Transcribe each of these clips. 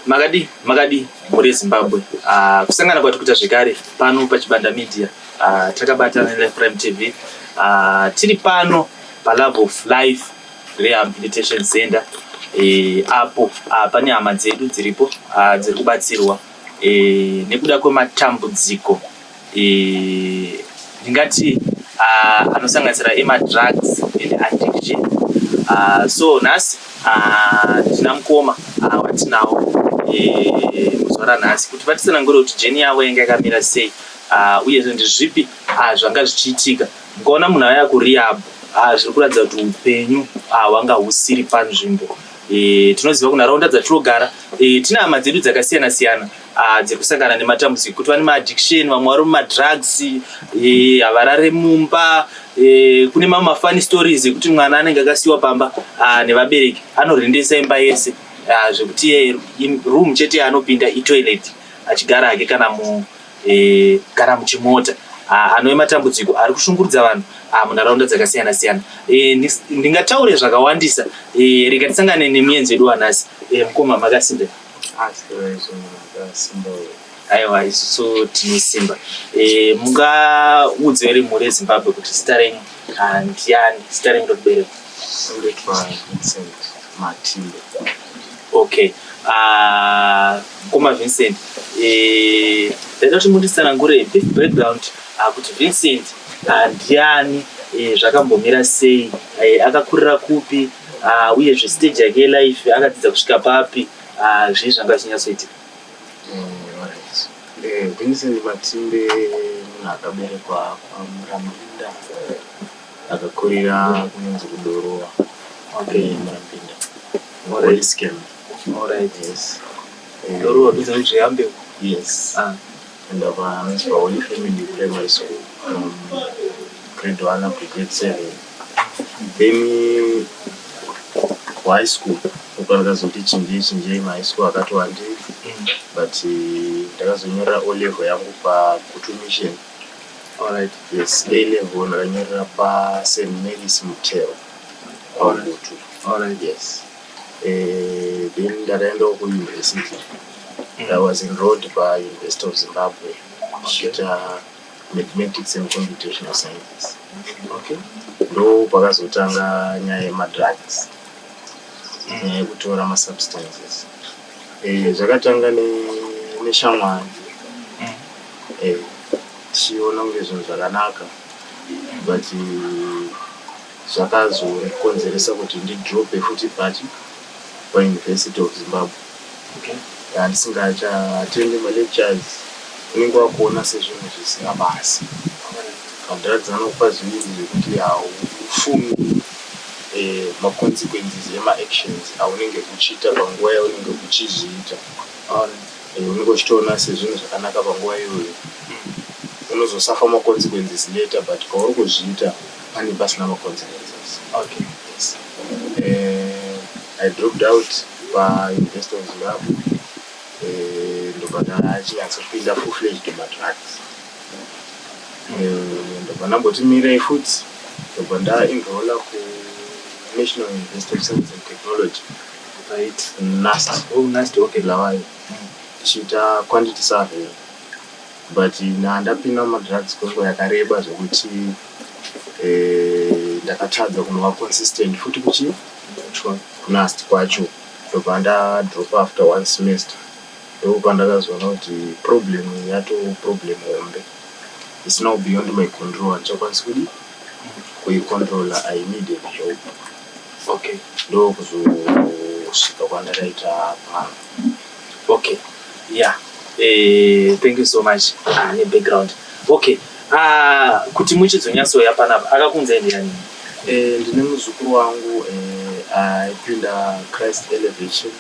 Magadi muri Zimbabwe. Kusangana kwatu kuita zvekare pano paChibanda Media. Takabatana nePrime TV. Tiri pano paLove of Life Rehabilitation Center. Apo pane hama dzedu dziripo dziri kubatsirwa nekuda kwematambudziko ndingati anosanganisira emadrugs and addiction. So nhasi tina mukoma watinawo muzuva ranhasi kuti vatitsanangure kuti jeni yavo yanga yakamira sei uyezve ndezvipi zvanga zvichiitika. Mukaona munhu auya kurehab zviri kuratidza kuti upenyu hwanga husiri panzvimbo. Tinoziva kunharaunda dzatinogara tina hama dzedu dzakasiyana siyana dziri kusangana nematambudziko kuti vane maaddiction, vamwe vari mumadrugs, havarare mumba. Kune mamwe mafani stories ekuti mwana anenge akasiyiwa pamba nevabereki anorindisa imba yese zvekuti iye room chete yaanopinda itoilet achigara hake kana muchimota. Anove matambudziko ari kushungurudza vanhu munharaunda dzakasiyana siyana. Ndingataure zvakawandisa, rega tisangane nemuenzi wedu wanhasi. Mukoma makasimba? Aiwa, isusu tinosimba. Mungaudze ere mhuri yeZimbabwe kuti zita renyu ndiani, zita renyu rokubereka? Vincent Matimbe. Okay. Mukoma Vincent, ndaida kuti munditsanangure brief background kuti Vincent ndiani, zvakambomira sei, akakurira kupi, uyezve stage yake yelife akadzidza kusvika papi, zvii zvanga zvichinyatsoitika? Vincent Matimbe munhu akaberekwa kwaMurambinda, akakurira kunonzi kudorowa. Murambinda. Alright. Yes. Dorowa ndizvo zveyambeu? Yes. And anonzi paHoly Family Primary School from grade 1 up to grade 7. Then high school ukanakazoti chinjei high school akati wandei, but ndakazonyorera O level yangu paKutu Mission. Alright. Yes, A level ndakanyorera paSt Mary's Mutero. Alright. Yes. Then ndakaendawo kuuniversity. I was enrolled by University of Zimbabwe. Mathematics and computational sciences. Okay. Ndo pakazotanga nyaya yemadrugs, nyaya yekutora masubstances. Zvakatanga neshamwari, tichiona kunge zvinhu zvakanaka, but zvakazokonzeresa kuti ndidrope futi paUniversity of Zimbabwe. Okay. Ndisingachatendi malectures, unenge wakuona sezvinhu zvisina basa. Madrugs anokupa zviviri zvekuti haufungi maconsequences emaactions aunenge uchiita panguva yaunenge uchizviita. Unenge uchitoona sezvinhu zvakanaka panguva iyoyo, unozosafa maconsequences later, but kauri kuzviita pane pasina maconsequences. Okay. Yes. I dropped out paUniversity of Zimbabwe. Ndobva ndachinyatsopinda full-fledged madrugs. Ndobva ndambotimirei futi, ndobva ndaenrolla kuNational University of Science and Technology. Right. NUST. Okay, Bulawayo. Ndichiita quantity survey. But ndapinda mumadrugs kwenguva yakareba zvekuti ndakatadza kunova consistent futi kuNUST kwacho. Ndobva ndadrop after 1 semester. Ndopandakazoona kuti problem yato problem hombe. It's now beyond my control. Handikwanisi kuicontrola. I needed help. Okay. Ndokuzosvika kwandakaita pano. Okay. Yeah. Thank you so much. Background. Okay. Kuti muchizonyatsoya panapa akakunzai ndiani? Ndine muzukuru wangu aipinda Christ Elevation,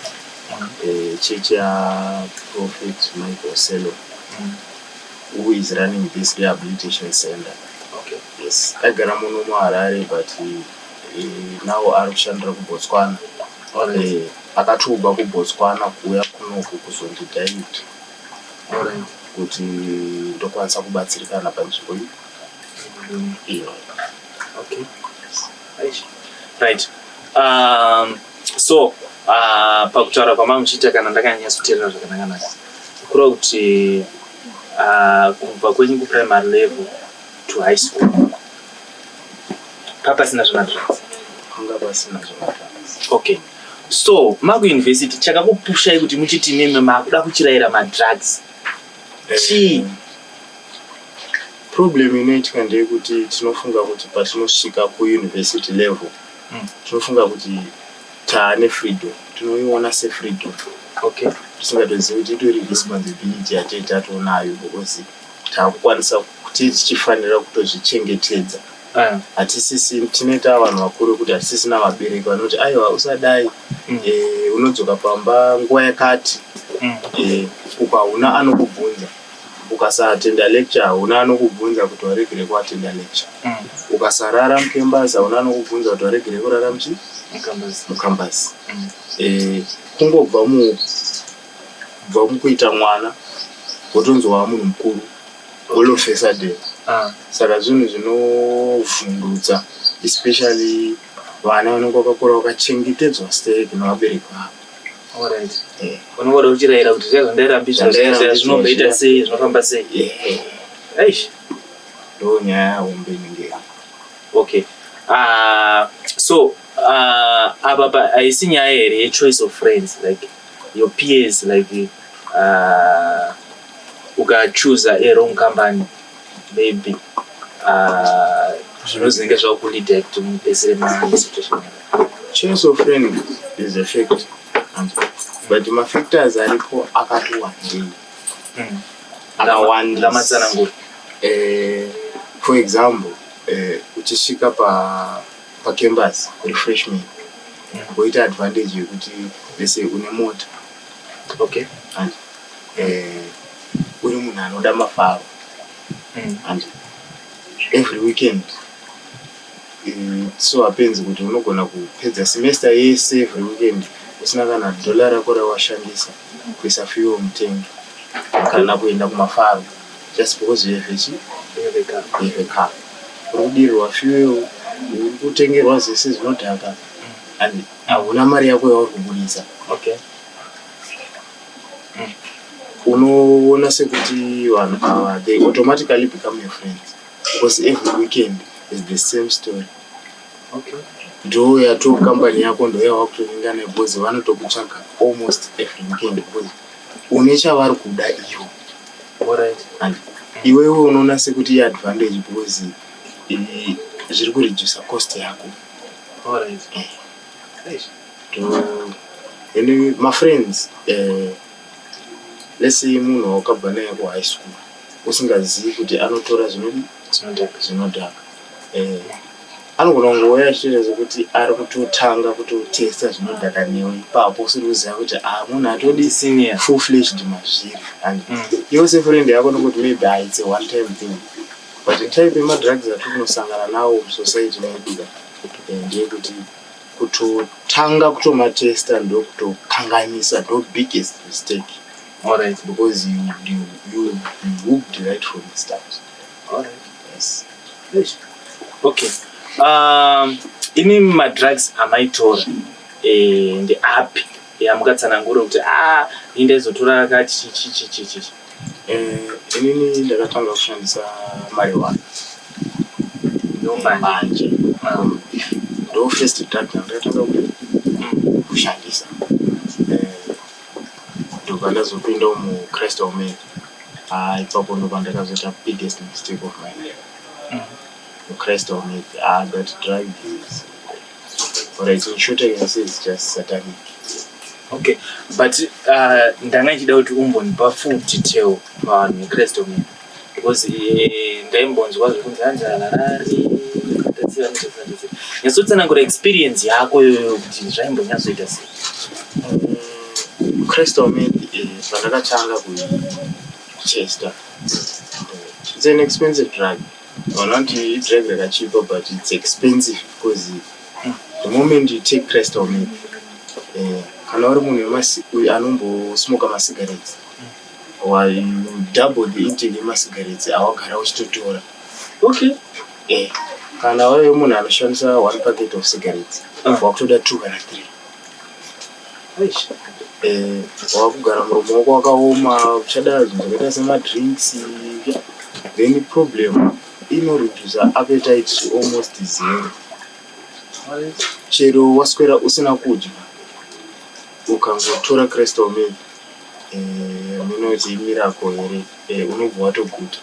church yaProphet Michael Selo, who is running this rehabilitation center. Okay. Yes. Agara muno muHarare, but now ari kushandira kuBotswana. Akatobva kuBotswana kuuya kunoku kuzondidirect. Alright. Kuti ndokwanisa kubatsirikana panzvimbo iyi. Okay. Right. So pakutaura kwamamuchiita kana ndakanyanya kuteerera zvakanaka kureva kuti kubva kwenyu kuprimary level to high school papasina zvemadrugs. Panga pasina zvemadrugs. Okay, so makuuniversity chakakupushai kuti muchiti mimi makuda kuchirayira madrugs chii? Problem inoitika ndeyekuti tinofunga kuti patinosvika kuuniversity level tinofunga kuti taane freedom, tinoiona sefreedom. Okay, tisingatozivi kuti itori responsibility yatete tatonayo because taakukwanisa kuti tichifanira kutozvichengetedza. Hatisisi tinoita vanhu vakuru kuti hatisisina vabereki vanoti aiwa usadai unodzoka pamba nguva yakati ukauna anokubvunza, ukasaatenda lecture hauna anokubvunza kuti waregere kuatenda lecture, ukasarara mukembasi hauna anokubvunza kuti waregere kurara mukambasi. Kungobva mukuita mwana wotonzi waa munhu mukuru olofesa day. Saka zvinhu zvinovhundutsa especially vana vanenge vakakura vakachengetedzwa stake nevabereki vavo. Alright. Unoda kuchirayira kuti ndairambisa zvinomboita sei, zvinofamba sei. Eish, ndo nyaya hombe inenge. Okay. So apa haisi nyaya here yechoice of friends, like your peers, like ukachoose a wrong company maybe zvinozinge zvakulead kuti mupesere masituation. Choice of friend is a fact, but mafactors aripo akatowandei. Ndamatsanangura. For example, uchisvika pacampus refreshment woita advantage yekuti lese une mota. Okay. And uri munhu anoda mafaro. And every weekend so happens kuti unogona kupedza semester yese every weekend usina kana dollar rako rawashandisa kuisa fuel mutengi kana kuenda kumafaro just because you have a car. Urudirirwa fuel, urikutengerwa zvese zvinodhaka and hauna mari yako yauri kubudisa. Okay. Unoona sekuti vanhu ava they automatically become your friends because every weekend is the same story. Okay. Ndo yato company yako ndo yava kutoningana because vanotokutsvaga almost every weekend because une chavari kuda ivo. Alright. And iwewe unoona sekuti advantage because zviri kureduce cost yako. Alright. And my friends, let's say munhu wakabva naye kuhigh school usingazivi kuti anotora zvinodhaka, anogona kungouya achitoita zvekuti ari kutotanga kutotesta zvinodhaka newe ipapo usiri kuziva kuti munhu atodi full fledged mazviri. And iwe sefriend yako nokuti maybe it's a one time thing, but type yemadrugs atinokusangana nawo musociety medu ndeyekuti kutotanga kutomatesta ndokutokanganisa ndo biggest mistake. Alright. Because you hooked right from the start. Alright. Yes. Okay. Ini madrugs amaitora ndeapi yamukatsanangura kuti indaizotora akati chichi. Inini ndakatanga kushandisa marijuana. Manje. Ndo first drug ndakatanga kushandisa. Ndokandazopinda muCrystal Meth. Ipapo ndo pandakazoita biggest mistake of my life. Crystal Meth, that drug is, alright, in short I can say it's just satanic. Okay, but ndanga nchida kuti umbonipa full detail on Crystal Meth because ndaimbonzwa zvekunzi anjarari tatsiva nechefandisi. Nyasotsanangura experience yako yoyo kuti zvaimbonyatsoita sei? Crystal Meth pandakatanga kuchester. It's an expensive drug. Not a drug like a cheaper, but it's expensive because the moment you take Crystal Meth, kana uri munhu anombosumoka masigarettes or you double the intake yemasigarettes awagara uchitotora. Okay. Kana uri munhu anoshandisa 1 packet of cigarettes wakutoda 2 kana 3. Eish. Wakugara muromo wako wakaoma, uchada zvinhu zvakaita semadrinks, then problem inoreduce appetite to almost zero. Chero waswera usina kudya ukangotora crystal milk, munoti imiracle here, unobva watoguta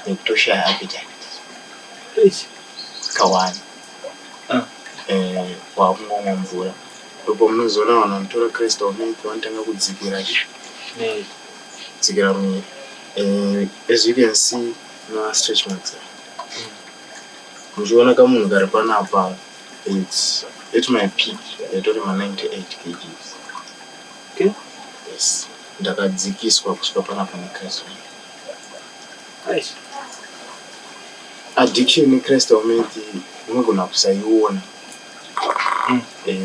nekutoshaya appetite kawanda. Wakungomwa mvura ndipo munozoona vanhu vanotora crystal milk vanotanga kudzikira mwiri. As you can see no stretch marks. Muchiona kamunhu kari panapa, it's at my peak yatori 98 kgs. Okay. Yes, ndakadzikiswa kusvika panapa necrystal milk. Eish. Addiction necrystal milk unogona kusaiona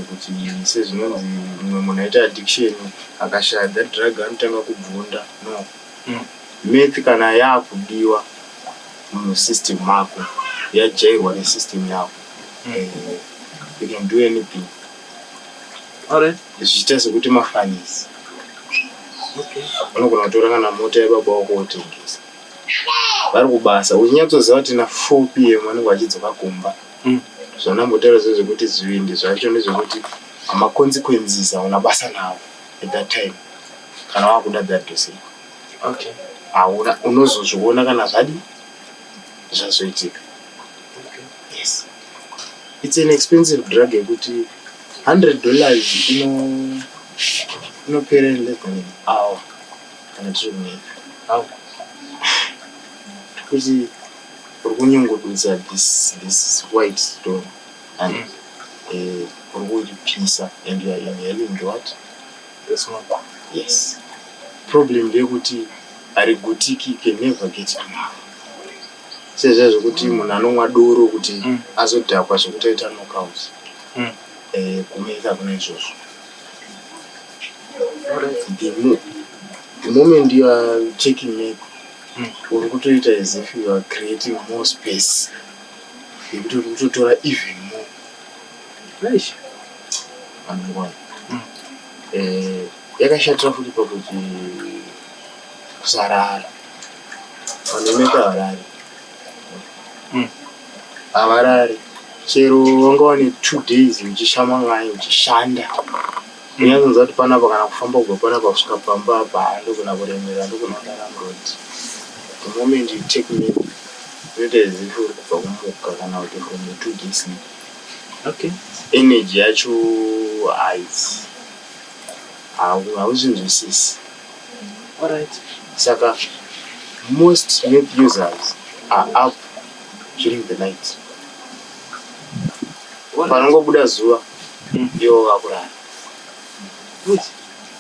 kuti sezvinonzi mumwe munhu aita addiction akashaya that drug anotanga kubvunda. No, milk kana yakudiwa musystem mako, yajairwa nesystem yako, you can do anything. Alright. Zvichiita sekuti mafanisi. Okay. Unogona kutora kana mota yababa wako wotengesa, vari kubasa uchinyatsoziva kuti na 4 PM vanenge vachidzoka kumba. Zvanambotaura zvezvekuti zvivindi zvacho ndezvekuti consequences hauna basa nawo at that time kana wakuda that to say. Okay. Hauna, unozozviona kana zvazoitika. Okay. Yes, it's an expensive drug yekuti $100 inopera in less than an hour kana tiri kuneka. Kuti uri kunyungudza this white stone and uri kuipisa and you are inhaling the what? The smoke. Yes. Problem ndeyekuti harigutiki, can never get enough. Sezvo zvekuti munhu anomwa doro kuti azodhakwa zvekuti aita knockout. Kumeka kuna izvozvo. The moment you are taking milk, uri kutoita as if you are creating more space yekuti uri kutotora even more. Eish. Yakashatira futi pakuti kusarara. Vanomeka havarari. Havarari. Chero wanga wane 2 days uchishamwangai uchishanda. Unyatsoziva kuti panapa kana kufamba kubva panapa kusvika pamba apa ndogona kuremera, ndogona kudara muroti. The moment you take milk, unoita as if uri kubva kumuka kana kuti from the 2 days sleep. Okay. Energy yacho hauzvinzwisisi. Alright. Saka most milk users are up during the night. Panongobuda zuva ivo vakurara.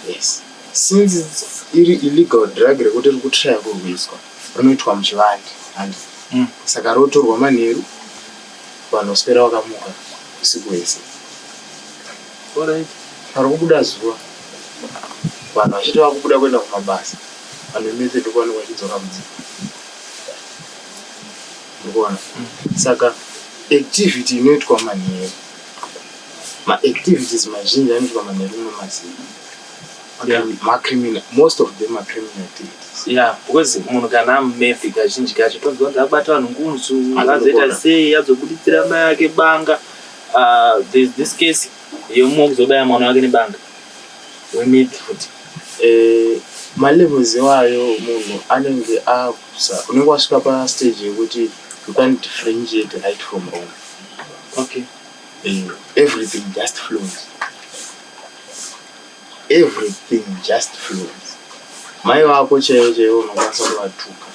Yes. Since it's illegal drug rekuti riri kutraya kurwiswa, rinoitwa muchivande and saka rotorwa manheru vanhu vaswera vakamuka usiku hwese. Alright. Pari kubuda zuva vanhu vachiti vakubuda kuenda kumabasa, vanhu vemete ndokwanenge vachidzoka mudzimba. Ndikuona. Saka activity inoitwa manheru, ma-activities mazhinji anoitwa manheru nomaziva. Most of them are criminal activities. Yeah, because munhu kana amumethi kazhinji kacho tonzwa kuti akubata vanhu ngunzu, azoita sei, azobuditsira mai ake banga. There's this case yomumwe kuzobaya mwana wake nebanga wemethi futi. Malevels ewayo munhu anenge unenge wasvika pastage yekuti you can't differentiate right from wrong. Okay. Everything just flows. Everything just flows. Mai vako chaivo unokwanisa kuvatuka.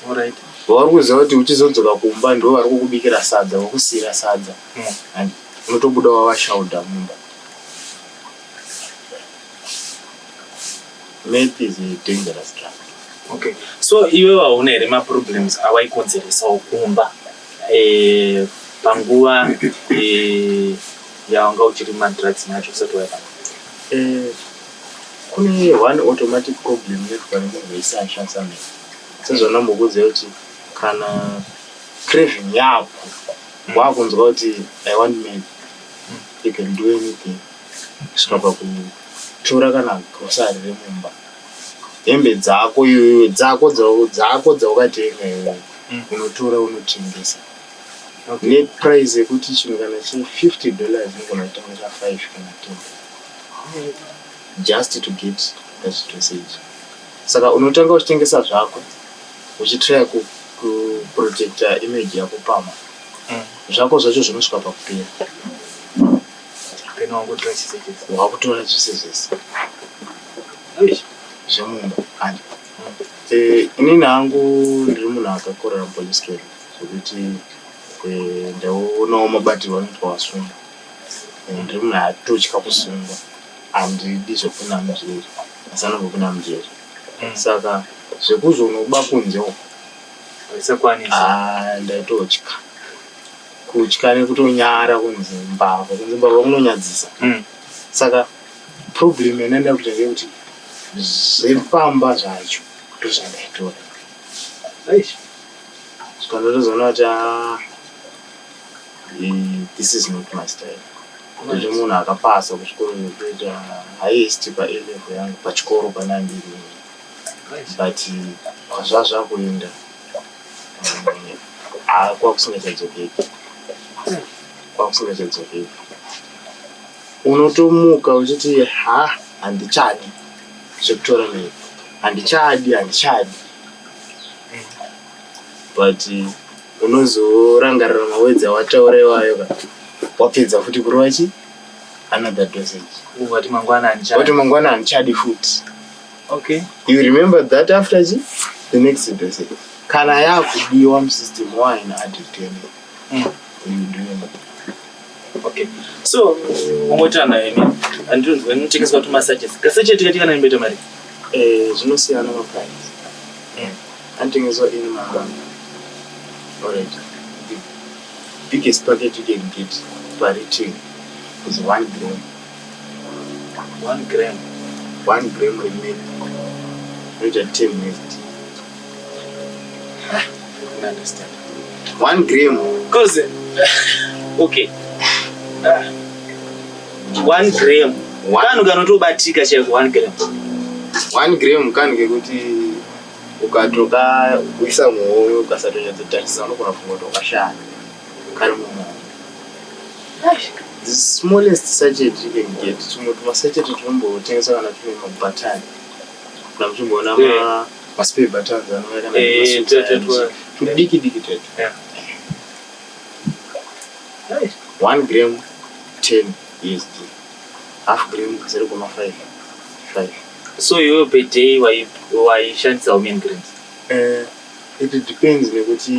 Alright. Vari kuziva kuti uchizodzoka kumba ndo vari kukubikira sadza, vokusiyira sadza. And unotobuda wavashauda mumba. Meth is a dangerous drug. Okay. So iwe waona here ma-problems awaikonzeresawo kumba panguva yawanga uchiri madrugs nacho usati waipanga? Kune one automatic problem yekuti munhu wese ashandisa meth. Sezvandambokuudza kuti kana craving yapo wakunzwa kuti I want meth, you can do anything. kusvika pakutora kana grosari remumba. Hembe dzako dzaukatenga iwe unotora unotengesa neprice yekuti chinhu kana $50 inogona kutengesa 5 kana 10 just to get that dosage. Saka unotanga uchitengesa zvako uchitry kuprotecta image yako pama zvako zvacho zvinosvika pakupera wakutora zvese zvese zvemumba. Inini hangu ndiri munhu akakorera mupolice care zvekuti ndaonawo mabatirwo anoitwa vasungwa. Ndiri munhu atotya kusungwa, handidi zvekuna mujeri asi anombokuna mujeri. Saka zvekuzonoba kunzewo ndaitotya kutya nekutonyara kunzi mbavha kunonyadzisa. Saka problem yandanda kuita ndeyekuti zvepamba zvacho ndozvandaitora saka ndotozoona kuti this is not my style. Ndiri munhu akapasa kuchikoro kuita highest pa-A-level yangu pachikoro panandiri, but kwazvakuenda kwakusingachadzokeki. Unotomuka uchiti handichadi zvekutora miri, handichadi but unozorangarira mawedzi awataura iwayo wapedza futi kurova another dosage wati mangwana handichadi futi. You remember that after the next dosage kana yakudiwa musystem waina addict so umotana imi andinotengeswa kuti masachets kasacheti katika na imbeta mari zvinosiyana maprice. Anotengeswa in alright, the biggest packet you can get per retail is 1 gram. 1 gram remain not at 10 minutes. I don't understand. 1 gram cause 1 gram vanhu kanotobatika chaiko 1 gram. 1 gram kanhu kekuti ukatoka kuisa muhomwe ukasatonyatsotarisa unogona funga kuti wakashaya kari mumomo. The smallest sachet you can get tumwe tumasachet tunombotengeswa kana tune mabhatani kana muchimboona maspare buttons anoona tudiki tetu 1 gram 10 USD, half gram 0.5. So you per day waishandisa how many grams? It depends nekuti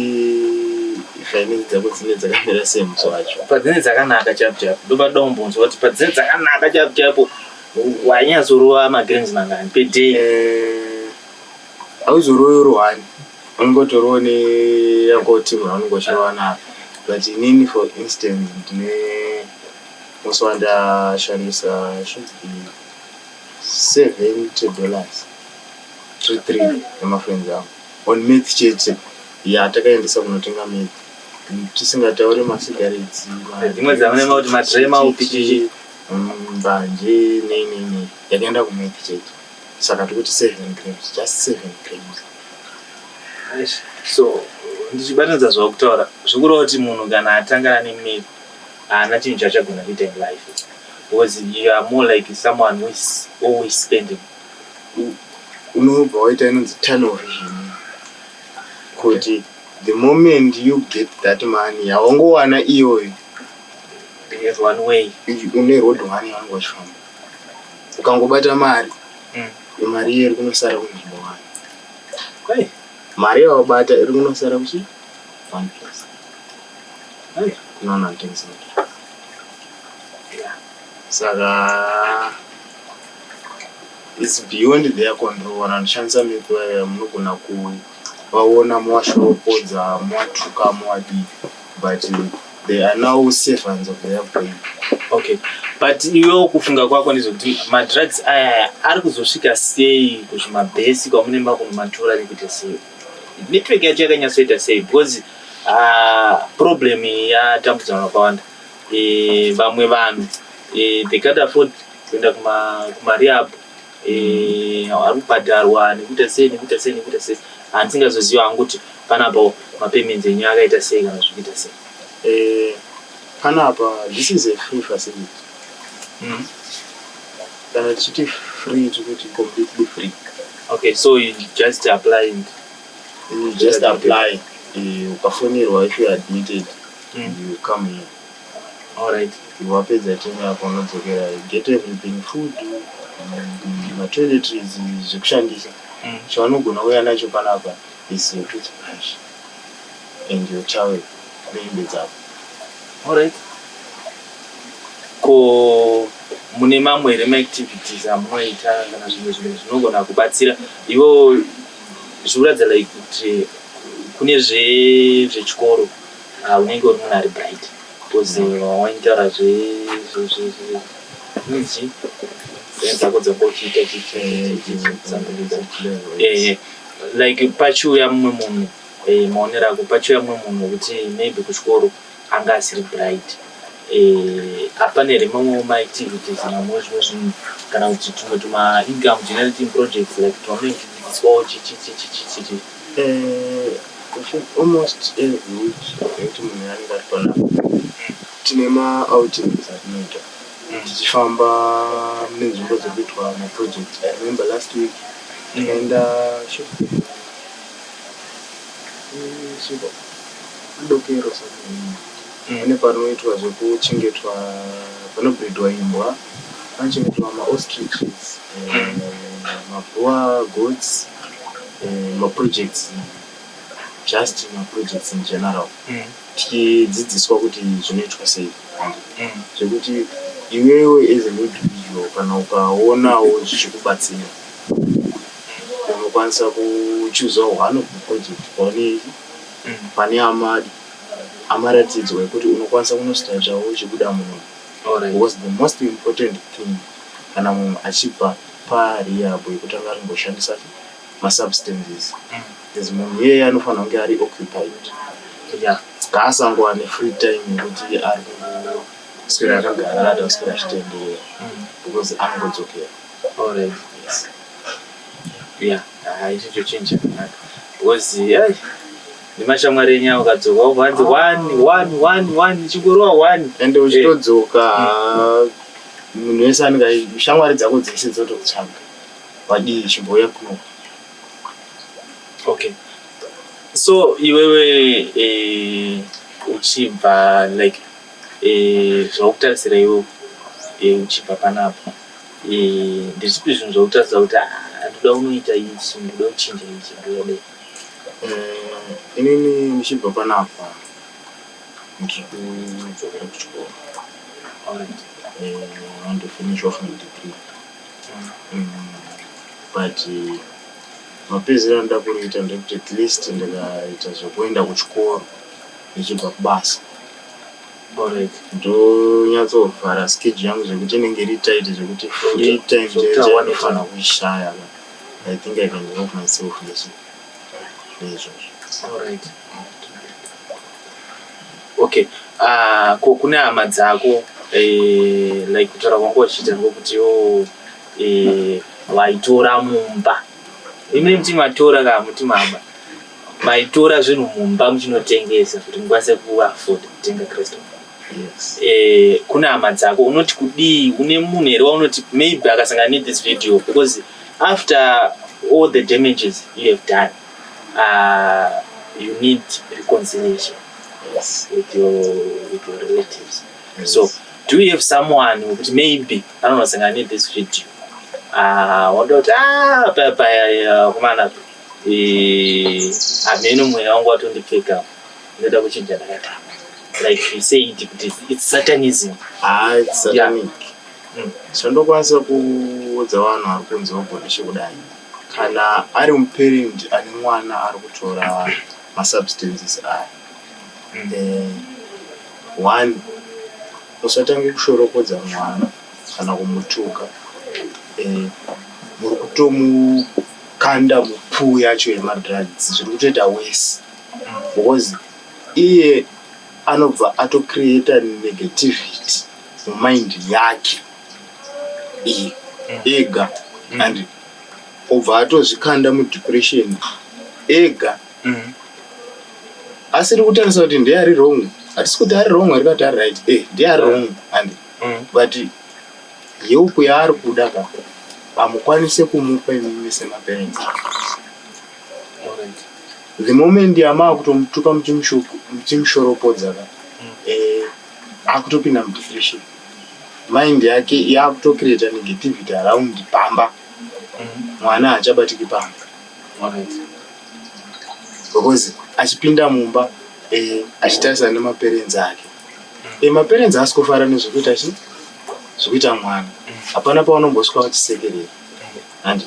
finance dzako dzine dzakamira same zvacho. Padzine dzakanaka chapu ndoba dombonzwa kuti padzine dzakanaka chapu wanyazorova magrams mangani per day? Auzorovi 1 unongotorowo neyakoti munhu anongoshorova nayo, but inini for instance ndine muswa ndashandisa should be $70 to 3 nemafriends angu on meth chete takaendesa kunotenga meth tisingatauri masigarettes dzimwe dzavanema kuti madrema upichichi mbanje nei yakaenda kumeth chete. Saka tikuti 7 grams, just 7 grams. So ndichibatanidza zvakutaura zvikureva kuti munhu kana atangana nemeth haana chinhu chachagona kuita in life, because you are more like someone who is always spending. Unobva waita inonzi tunnel vision kuti the moment you get that money hawangowana iyoyo, there's one way une road one yawanenge wachifamba. Ukangobata mari mari iyo iri kunosara kunzvimbo 1, mari yawabata iri kunosara kuchi 1 place kunaona atengesa. Saka it's beyond their control. Wananishandisa method ya munogona kuvaona muwashopodza muwatuka muwadi, but they are now servants of their brain. But iwe kufunga kwako ndizvokuti madrugs aya ari kuzosvika sei kuzvimabhesi kwamunemba kunomatora nekuita sei? Network yacho yakanyatsoita sei? Because problem yatambudza vakawanda. Vamwe vanhu they can't afford kuenda kuma rehab ari kubhadharwa nekuita sei handisingazoziva hangu kuti panapa mapayments enyu akaita sei kana zvikuita sei. Panapa this is a free facility. Kana tichiti free tikuti completely free. Okay, so you just apply ukafonirwa if you are admitted you come here. Alright. Wapedza time yako unodzokera, get everything, food, toiletries, zvekushandisa. Chaunogona kuuya nacho panapa is your toothbrush and your towel nehembe dzako. Alright. Ko mune mamwe here maactivities amunoita kana zvimwe zvinogona kubatsira ivo zviuradza like kuti kune zvechikoro unenge uri munhu ari bright because waintaura zvinonzi dzako dzambochiita like pachiuya mumwe munhu maonero ako pachiuya mumwe munhu wekuti maybe kuchikoro anga asiri bright hapana here mamwe maactivities namwe zvimwe zvinhu kana kuti tumwe income generating projects like twamunodzidziswawo chichi almost every week kuti munhu anenge ari panapa tine ma-outings atinoita tichifamba nenzvimbo dzekuitwa maproject. I remember last week tikaenda adokero pane panoitwa zvekuchengetwa panobhridwa imbwa, panochengetwa ma-ostriches, ma-boer goats, ma-projects, just ma-projects in general. Tichidzidziswa kuti zvinoitwa sei, zvekuti iwewe as an individual kana ukaonawo zvichikubatsira unokwanisa kuchuzawo one of the project pane amaratidzwa ekuti unokwanisa kunostartawo uchibuda munhu. Because the most important thing kana munhu achibva parehab yekutanga arimboshandisa masubstances is munhu iyeye anofanira kunge ari occupied. Ngaasangowane free time yekuti ari kuswera akagara rada kuswera achitenderera because angodzokera. Ichocho chinhu chakanaka because nemashamwari enyu ukadzoka uvanzi one chingorova one ende uchitodzoka munhu wese anenge shamwari dzako dzese dzotokutsvaga wadii chimboya kuno. Okay, so iwewe uchibva like zvakutarisira iwe uchibva panapa ndezvipi zvinhu zvakutarisira kuti ndoda unoita ichi, ndoda kuchinja ichi, ndodei? Inini ndichibva panapa ndiri kudzokera kuchikoro. I want to finish off my degree. But mapedzero andoda kuita ndekuti at least ndikaita zvekuenda kuchikoro ndichibva kubasa ndonyatsobvara schedule yangu zvekuti inenge iri tight zvekuti free time ndinofanira kuishaya. I think I can help myself nezvozvo. Okay, kune hama dzako like kutaura kwangu wachiita ngokuti vaitora mumba, imwe muti matora kana muti mama maitora zvinhu mumba muchinotengesa kuti mukwanise kuafford kutenga Kristu. Kuna hama dzako unoti kudii, une munhu here waunoti maybe akasangana nethis video because after all the damages you have done you need reconciliation with your relatives. So do you have someone who maybe anosangana nethis video wandoti paya kumana ameno mweya wangu watondipfeka ndoda kuchinja ndakatama like you said it's satanism. It's satanic. Chandokwanisa kuudza vanhu vari kunze ugonishe kudai kana ari muparent ane mwana ari kutora masubstances aya. One, usatange kushorokodza mwana kana kumutuka, muri kutomukanda mupfuwo yacho yemadrugs zviri kutoita wese because iye anobva atocreata negativity mumind yake iyi ega and obva atozvikanda mudepression ega asiri kutarisa kuti ndeyari wrong, hatisi kuti ari wrong ari kuti ari right, ndeyari wrong and but help yaari kuda ka amukwanise kumupa imimi semaparents. The moment yamaa kutomutuka muchimushoropodza ka akutopinda mudepression, mind yake yakutocreata negativity around pamba, mwana hachabatiki pamba because achipinda mumba achitarisana nemaparents ake, maparents haasi kufara nezvekuita zvekuita mwana, hapana paunombosvika vachisekerera and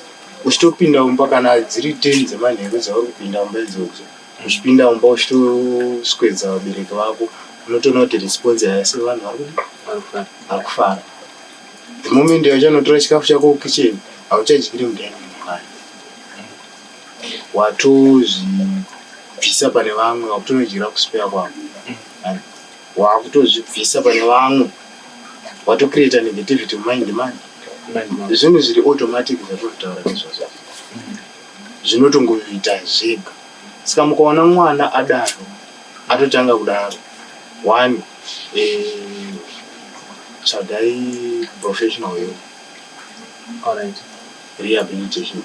uchitopinda mumba kana dziri 10 dzemanheru dzauri kupinda mumba idzodzo, uchipinda mumba uchitoswedza vabereki vako, unotoona kuti response yase vanhu vari kufara. The moment yachanotora chikafu chako kukicheni hauchadyiri mundani mumwana, watozvibvisa pane vamwe, wakutonodyira kuspea kwako, wakutozvibvisa pane vamwe, watocreata negativity mumind mani. Zvinhu zviri automatic zvatokutaura nezvazvo, zvinotongoita zvega. Saka mukaona mwana adaro atotanga kudaro, one tsvagai professional help, rehabilitation,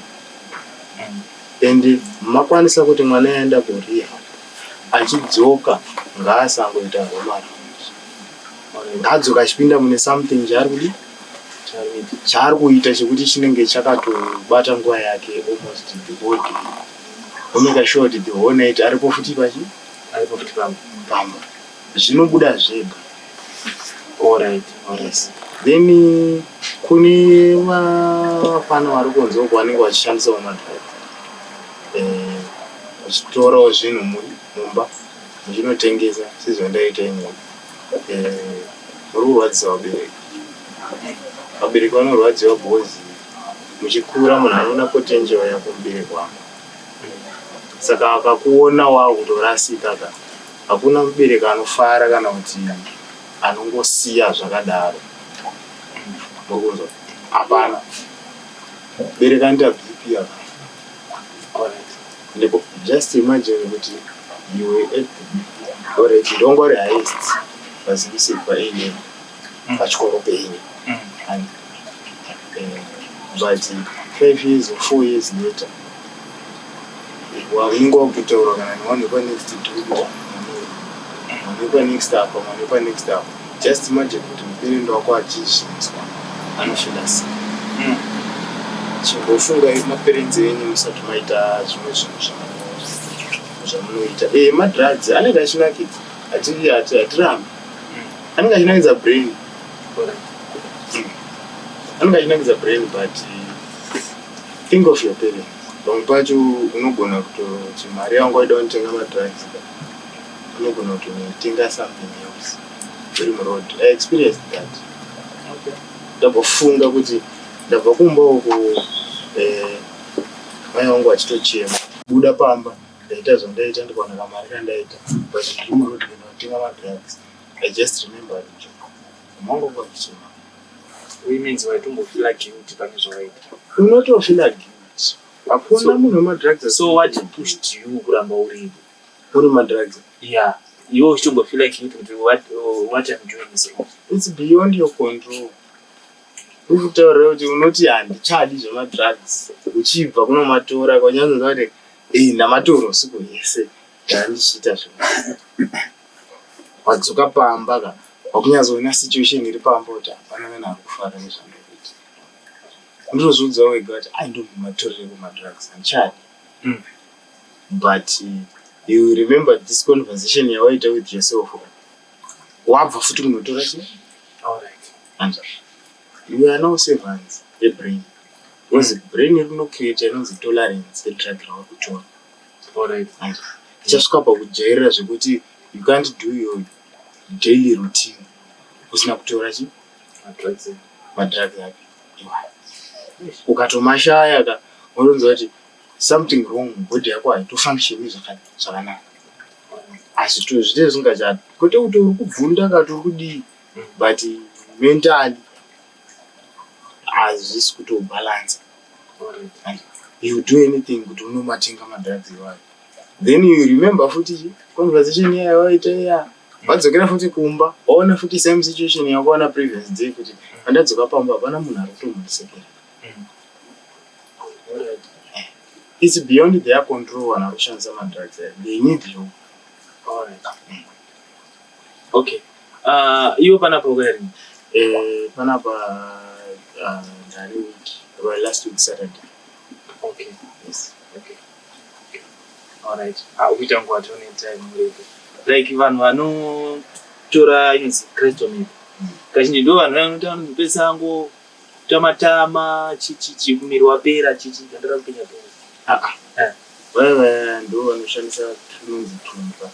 and makwanisa kuti mwana yaenda kurehab achidzoka ngaasangoita romance, ngaadzoka achipinda mune something chaari kuita chekuti chinenge chakatobata nguva yake almost the whole day, omeka sure kuti the whole night aripo futi pamba, zvinobuda zvega. Alright. Then kune vafana vari kunze uko vanenge vachishandisa madrugs, vachitorawo zvinhu mumba muchinotengesa sezvandaita imwe, muri kurwadzisa vabereki vanorwadziwa bhozi muchikura, munhu anoona potential yako mubereki wako, saka akakuona wakutorasika ka hakuna mubereki anofara kana kuti anongosiya zvakadaro, mukunzwa, hapana. Bereka anoita BP yaka, ndipo just imagine kuti iwe already ndongori highest pazivisi paine pachikoro peine, and but 5 years or 4 years later unenge wakutaura kana niwanikwa next to manikwa next up, just imagine kuti mubereki wako achizviniswa anofila sei. Chimbofunga maparents enyu musati maita zvimwe zvinhu zvamunoita. Madrugs anenge achinakidza, hatirambi, anenge achinakidza brain, but think of your parents. Pamwe pacho unogona kutoti mari yangu waida kunotenga madrugs, unogona kutotenga something else uri muroad. I experienced that. Ndabvafunga kuti ndabva kumba uko mai vangu vachitochema, buda pamba ndaita zvondaita, ndikaona kamari kandaita, but ndiri muroad kunotenga madrugs. I just remember it. Mangu kwakuchema. Which means waitomboфila guilty pane zvawaita. Unotofila guilty. Hakuna munhu wemadrugs. So what pushed you kuramba uri madrugs? Yeah. You uchitomboфila guilty kuti what I'm doing is wrong. It's beyond your control. Ukutaura kuti unoti handichadi zvemadrugs, uchibva kunomatora kwanyanza kuti namatoro usiku yese ndandichiita zvona. Wadzoka pamba ka wakunyatsoona situation iri pamba kuti hapana munhu ari kufara nezvandakuita. Unotozviudza wega kuti ndomatorere kumadrugs handichadi. But you remember this conversation yawaita with yourself, wabva futi kunotora chi? Alright. And you are now servants brain, because brain rinocreate inonzi tolerance yedrug rawakutora. Alright. And ichasvika pakujairira zvekuti you can't do your daily routine usina kutora chi? Madrugs ake. Ukatomashaya ka unonzwa kuti something wrong, body yako haitofunctioni zvakanaka. Asi zvite zvingachati kwete kuti uri kubvunda kati uri kudii, but mentally hazvisi kutobalance. And you do anything kuti unomatenga madrugs iwayo, then you remember futi conversation yawaita iya, wadzokera futi kumba waona futi same situation yakuona previous day kuti andadzoka pamba hapana munhu ari kutomurisekera. It's beyond their control when I shandisa madrugs. They need you. Alright. Okay. You panapa where? Panapa week. About last week Saturday. Okay. Yes. Okay. Alright. We don't go to any time later. Like even wano tora inzi Kristo maybe. Kazhinji ndo vanhu vanoita pesa ango tamatama chichi kumirwa pera chichi ndara kupenya pera. Wewe ndo vanoshandisa tunonzi tumba.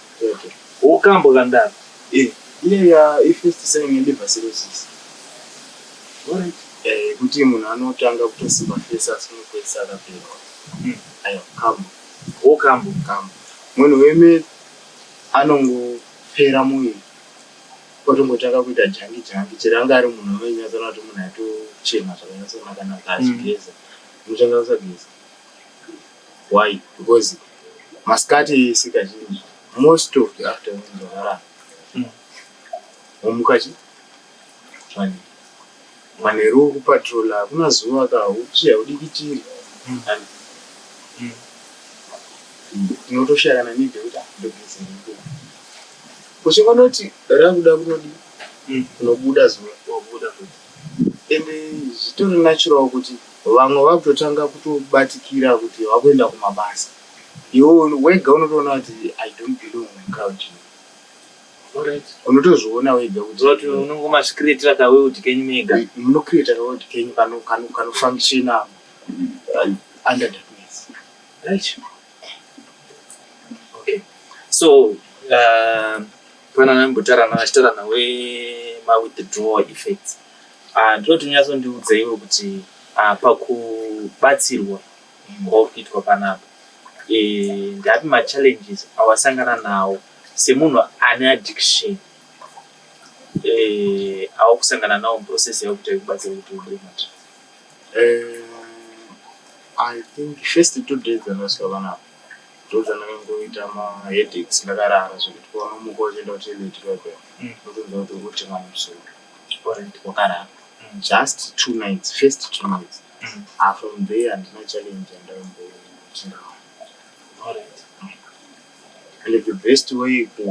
Ukambo kandara. Ile ya ifirst sign liver cirrhosis. Alright. Kuti munhu anotanga kutosimba face asi unopedzisa akapera. Ayo kambo. Munhu weme anongopera muviri otongotanga kuita jangi chero anga ari munhu unonyatsoona kuti munhu atochena zvakanyatsonaka achigeza unotanga kusageza. Why? Because masikati ese kazhinji most of the afternoon zvakarara womukachi manheru kupatrola kuna zuva kauchi haudikitiri tinotoshayana nebheuta ndogezereko kushinganoti rakuda kunodi unobuda zuva wabuda ende zvitori natural kuti vamwe vakutotanga kutobatikira kuti vakuenda kumabasa iwe wega unotoona kuti I don't belong mucrowd. Alright. Unotozviona wega kuti unongomascreatira kawe kuti kenyu mega munocreate kawe kuti kenyu kanofunctiona under darkness. Right. Okay. So pana nambotarana achitarana withdrawal effects. Ndinoti unyatsondiudza iwe kuti pakubatsirwa kwakuitwa panapa ndapi machallenges awasangana nawo semunhu ane addiction awakusangana nawo muprocess yakuti kubatsira kuti ubremat. I think first 2 days andasvika panapa ndozvandangoita maheadaches ndakarara zvekuti paunomuka uchienda kutoilet kwekweyo unotonza kuti urikutemwa nemusoro wakarara just 2 nights, first 2 nights. From there andina challenge andambochinda. And the best way to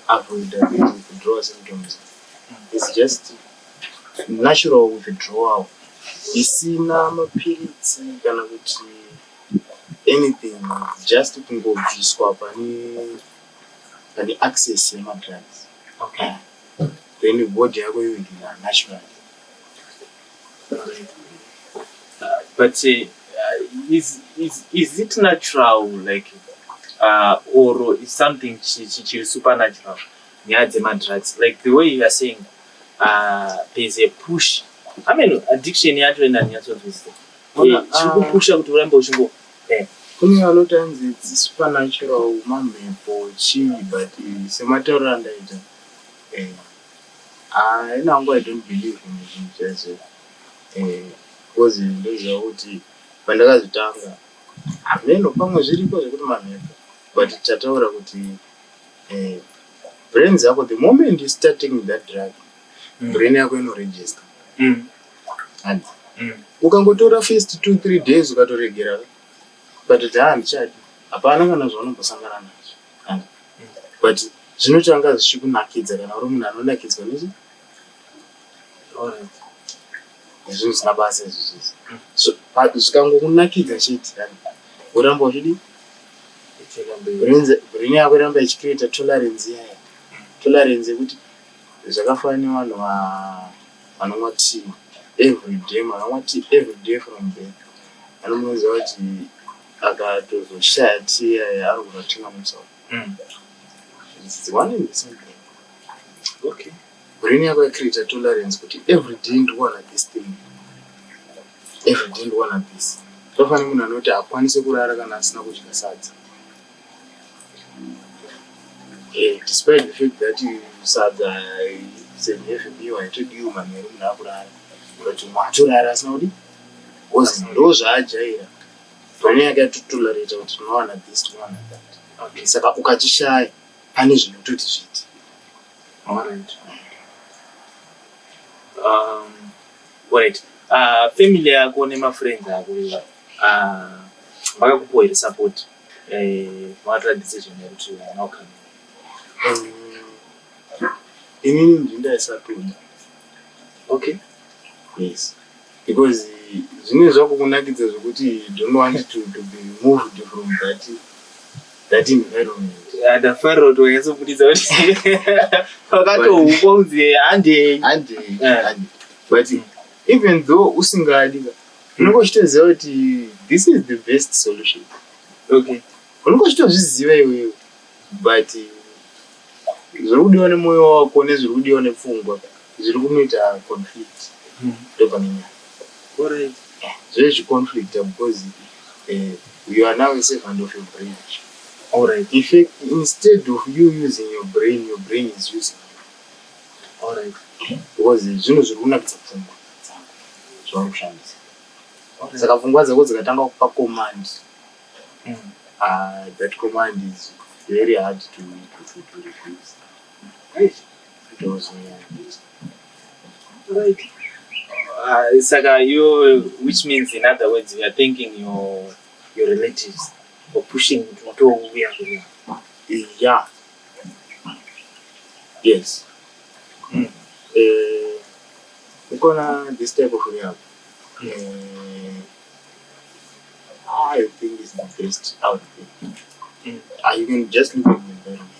avoid withdrawal symptoms is just natural withdrawal. Isina mapills kana kuti anything, just kungobviswa pani access yemadrugs. Okay. Then the body yako yohila naturally. But is it natural, like, or is something supernatural? Drugs, like the way you are saying, there's a push. I mean, addiction yacho ina nyatsoviswa. Chikupusha kuti urambe uchingo. Kune vanotanzi it's supernatural mamhepo chii, but sematauro andaita. I don't believe in it. Because ndoziva kuti pandakazvitanga ameno pamwe zviripo zvekuti mamhepo, but tataura kuti brains yako the moment you start taking that drug brain yako inoregister. And ukangotora first 2-3 days ukatoregera but ndichadi hapana kana zvaunombosangana nazvo, but zvinotanga zvichikunakidza kana uri munhu anonakidzwa nezvi zvinhu zvisina basa izvizvisi. So zvikangokunakidza chete uramba uchidi brain yako iramba ichicreata tolerance yaya, tolerance yekuti zvakafanana nevanhu vanomwa tea every day, vanomwa tea every day from birth, anomunoziva kuti akatozoshaya tea yaya ari kunotenga musoro. It's one and the same thing. Okay. Brain yako icreata tolerance kuti every day ndikuwana this thing, every day ndikuwana this. Tofanira munhu anoti akwanise kurara kana asina kudya sadza. Despite the fact that sadza senefubiwa haitodiwi manheru munhu akurara, kuti mwatorara asina kuti was ndo zvaajaira pane yakatotolerate kuti tinowana this tinowana that saka ukachishaya pane zvinototi zviti alright family yako nemafriends ako vakakupa here support makatora decision yekuti now come inini ndindaisatoda okay yes because zvine zvakukunakidza zvokuti don't want to be moved from that environment ndafarira kuti wanyatsobudisa kuti wakatohukwa kunzi hande but even though usingadi unongochitoziva kuti this is the best solution okay unongochitozviziva iwewe but zviri kudiwa nemwoyo wako nezviri kudiwa nepfungwa zviri kunoita conflict ndopanenyaya zvezviconflict because you are now a servant of your brain. Alright. In fact, instead of you using your brain is using you. Alright. Because zvinhu zviri kunakidza pfungwa dzangu zvakushandisa. Saka pfungwa dzako dzikatanga kupa command, that command is very hard to replace. Right. Saka which means in other words you are thanking your relatives for pushing to where we are. Yeah. Yes. This type of rehab. I think it's the best out there. You can just look at the environment.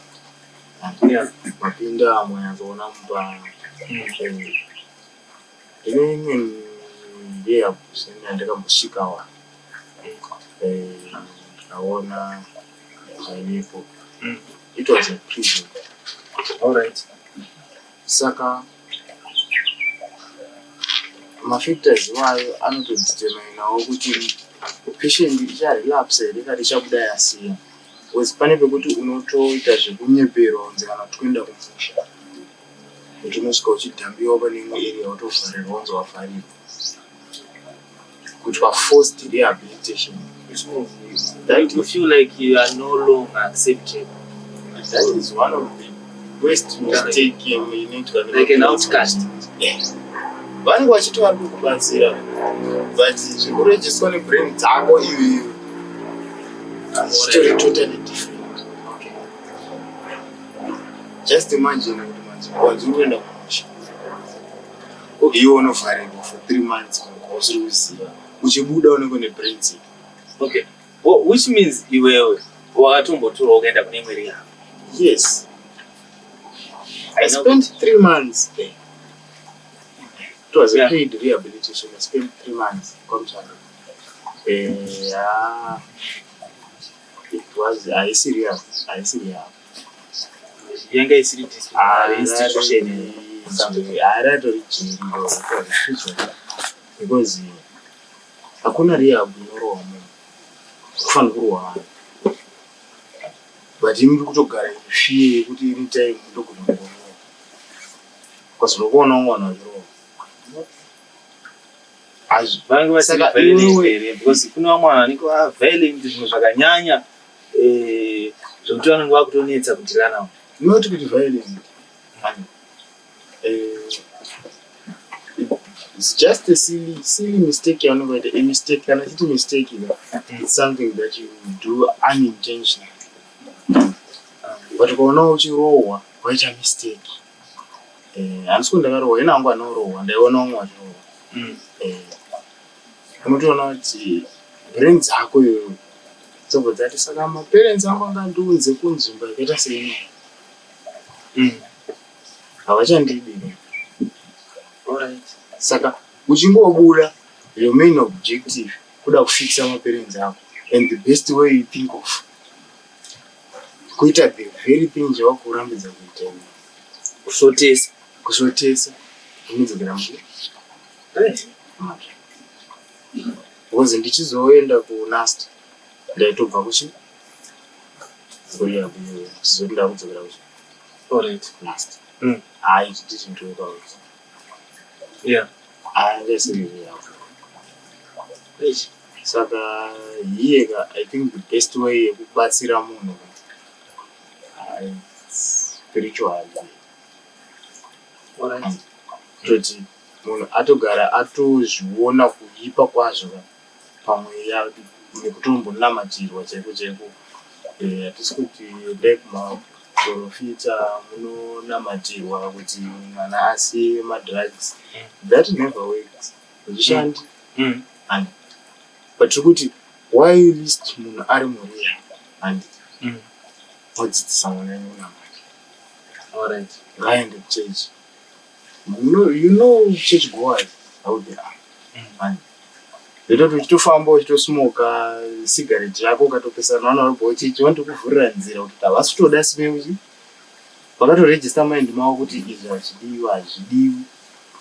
Yeah. Mapinda mwanzona mba. Imwe rehab ndakambosvikawa. Naona zvainipo. It was a prison. Alright. Saka mafactors wayo anotodeterminawo kuti patient icharelapse here kana ichabuda yasiya. Because pane pekuti unotoita zvekunyeperwa kunzi kana kuenda kumusha. Kuti unosvika uchidhambiwa pane imwe area wotovharirwa wanzi wavharirwa. Kuti forced rehabilitation. That you feel like you are no longer accepted. That is one of the worst mistakes like an outcast. Yeah. Vanhu vachitori kukubatsira but zvekurejiswa nebrain dzako iwewe chitori totally different. Okay. Just imagine kuti manzi unoenda kumusha iwe unovharirwa for 3 months usiri kuziva uchibuda unenge nebrain sick. Okay. Which means iwewe wakatombotora ukaenda kune imwe rehab. Yes. I spent 3 months there. It was a paid rehabilitation. I spent 3 months. It was I see rehab. Yanga isiri disciplinary institution. Because hakuna rehab inorowa munhu. Kufanira kurowa vanhu. But imi kutogara ifie kuti iri time ndokunoona. Because unokuona mwana wachirowa. Vanhu vasaka violent because kuna vamwe vanenge violent zvinhu zvakanyanya zvokuti vanenge vakutonetsa kudhila navo. Not kuti violent. It's just a silly mistake. A mistake, and it's a mistake. It's something that you do unintentionally. But ukaona uchirohwa waita mistake. Handisi kuti ndakarohwa ina hangu anorohwa ndaiona umwe wachirohwa. Unotoona kuti brain dzako iwewe dzobva dzati saka maparents angu angandiudze kunzvimbo yakaita seino. Havachandidi. Alright. Saka uchingobuda your main objective kuda kufixa maparents ako and the best way you think of kuita the very thing jawakurambidza kuita kusotesa unodzokera mberi. Because ndichizoenda kunast ndaitobva kuchi chizoenda kudzokera kuchi. Alright. Nast. It didn't work out. Yeah. haangasiri yavo. Saka iyeka I think the best way yekubatsira munhu spiritually. Alright. Toti munhu atogara atozviona kuipa kwazvo pamweya nekutombonamatirwa chaiko chaiko. Hatisi kuti like maprofita munonamatirwa kuti mwana asiye madrugs. That never works. Hazvishandi. And but kuti why list munhu ari muriya and odzidzisa mwana unamati. Alright. Ngaende church. You know church goers how they are. And Leto tuchitofamba uchitosmoka cigarette yako ukatopesana navanhu vari kuchichi vanotokuvhurira nzira kuti havasi kutoda simeuchi vakatorejista mind mavo kuti izvi hazvidiwi hazvidiwi.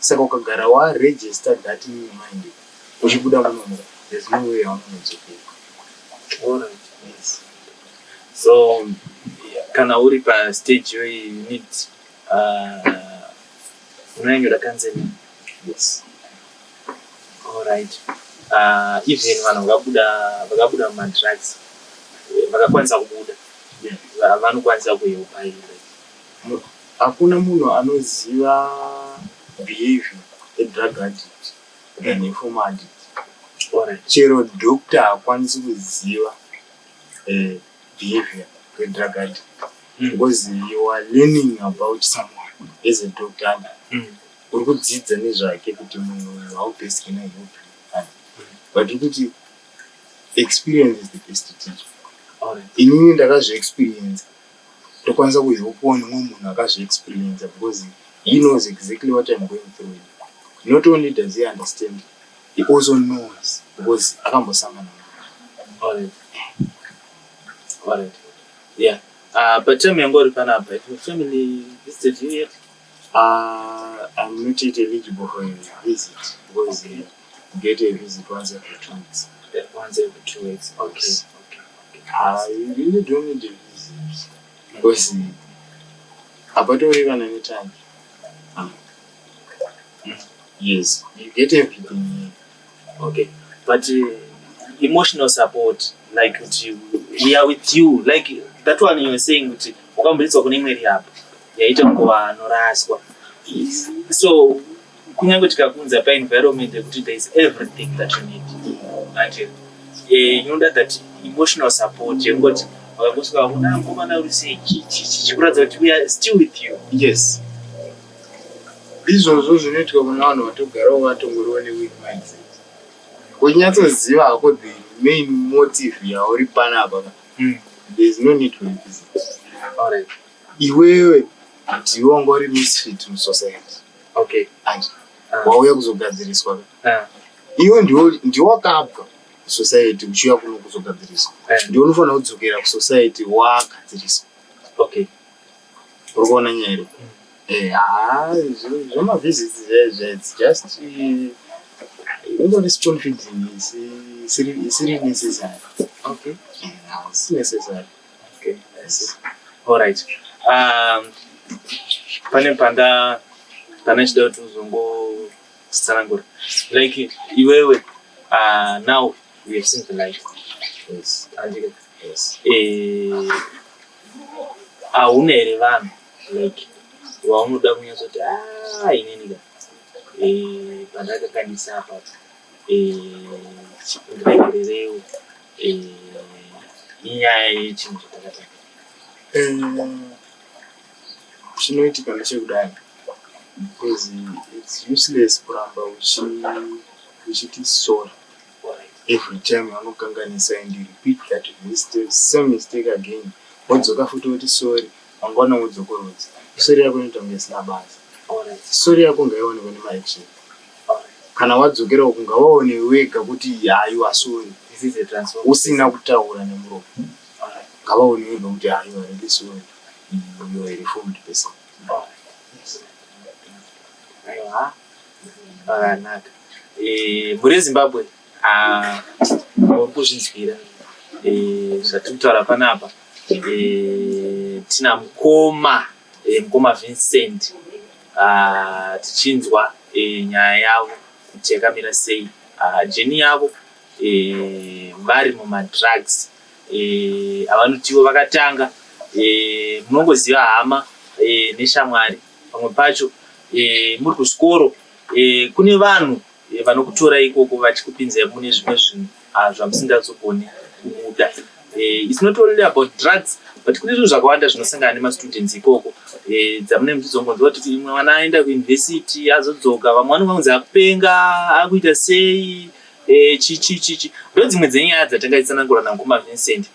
Saka ukagara waregister that in your mind uchibuda munomo there's no way yaunonozokera. Alright. Yes. So kana uri pastage where you need unoenyoda counseling. Yes. Alright. Even vanhu vakabuda mumadrugs vakakwanisa kubuda vanokwanisa kuhelpa here. Hakuna munhu anoziva behavior yedrug addict than a former addict. Alright. Chero doctor hakwanisi kuziva behavior yedrug addict because you are learning about someone as a doctor. Uri kudzidza nezvake kuti munhu how best can I help you. But kuti experience is the best teacher. Alright. Inini ndakazviexperience. Ndokwanisa kuhelpwa nemumwe munhu akazviexperience because he knows exactly what I'm going through. Not only does he understand, he also knows because akambosangana naye. Alright. Alright. Yeah. But tell me, I'm going to pan up. If your family visited you yet? I'm not yet eligible for a visit because you get a visit once every 2 weeks. Once every 2 weeks. Okay. Yes. Okay. I really don't need a visit because apatoreva anytime. Yes, you get everything here. Okay. But emotional support, like we are with you, like that one you were saying, ukambudzwa kune imwe yapo yaita nguva anoraswa. So kunyange tikakunza pa environment yekuti there is everything that you need until you know that emotional support yengoti wakangosvika kuna ngomana uri sei chikuratidza kuti we are still with you. Yes, izvozvo zvinoitika kuna vanhu vatogarawo vatongoriwa neweak mindset. Kunyatsoziva hako the main motive yauri panapa, there is no need for a visit. Alright. Iwewe ndiwe wanga uri misfit musociety. Okay. And wauya kuzogadziriswa. Iwe ndiwe wakabva kusociety uchiuya kuno kuzogadziriswa. Ndiwe unofanira kudzokera kusociety wagadziriswa. Okay. Uri kuona nyaya here? Zvemavisits it's just ungori spoon feeding isiri necessary. Okay. It's necessary. Okay. Yes. Alright. Pane panda chida kuti uzongotsanangura like iwewe now we have seen the light. Yes. Andike. Yes. Hauna here vanhu like waunoda kunyatsoti inini pandakakandisa apa ndiregererewo inyaya yechinhu chatakataka. Chinoitika ndechekudai because it's useless kuramba uchiti sorry every time wanokanganisa and you repeat that same mistake again. Wodzoka futi woti sorry wangwana wodzokorodza. Sorry yako inoita kunge isina basa. Sorry yako ngaionekwe nemaaction. Kana wadzokera kunga waone wega kuti you are sorry. This is a transform. Usina kutaura nemuromo. Ngavaone wega kuti you are really sorry. You are a reformed person. Aiwa. Naka. Muri Zimbabwe kuzvinzwira zvatitaura panapa tina mukoma Vincent tichinzwa nyaya yavo kuti yakamira sei. Jeni yavo vari mumadrugs, avanotiwo vakatanga munongoziva hama neshamwari. Pamwe pacho muri kuchikoro kune vanhu vanokutora ikoko vachikupinzai mune zvimwe zvinhu zvamusingazogoni kubuda. It's not only about drugs, but kune zvinhu zvakawanda zvinosangana nemastudents ikoko. Dzamune muchizongonzwa kuti imwe mwana aenda kuuniversity azodzoka, vamwe vanonzi akupenga, akuita sei, chichi. Ndo dzimwe dzenyaya dzatangaisanangura naMukoma Vincent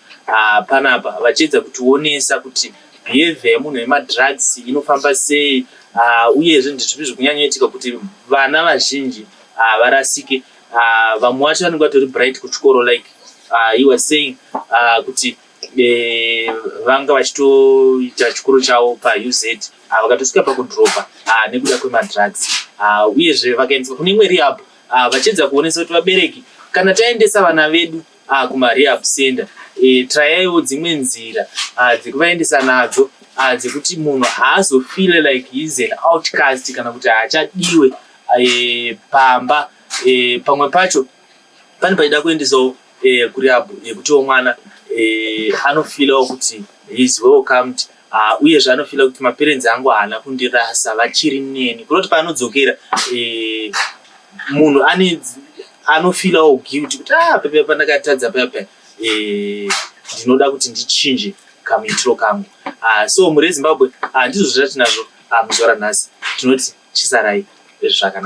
panapa, vachiedza kutionesa kuti behavior yemunhu wemadrugs inofamba sei, uyezve ndizvipi zvikunyanyoitika kuti vana vazhinji varasike. Vamwe vacho vanenge vatori bright kuchikoro, like he was saying kuti vanga vachitoita chikoro chavo paUZ vakatosvika pakudropa nekuda kwemadrugs, uyezve vakaendeswa kune imwe rehab, vachiedza kuonesa kuti vabereki kana taendesa vana vedu kumarehab center, trayaiwo dzimwe nzira dzekuvaendesa nadzo dzekuti munhu haazofeel like he is an outcast kana kuti haachadiwe pamba. Pamwe pacho pane paida kuendesawo kurehab yekutiwo mwana anofilawo kuti he is welcomed, uyezve anofiila kuti maparents angu haana kundirasa, vachiri neni. Kunoti paanodzokera munhu anofilawo guilty kuti papa pandakatadza papa, ndinoda kuti ndichinje kamuitiro kangu. So muri Zimbabwe ndizvo zvatinazvo muzuva ranhasi. Tinoti chisarai zvakanaka.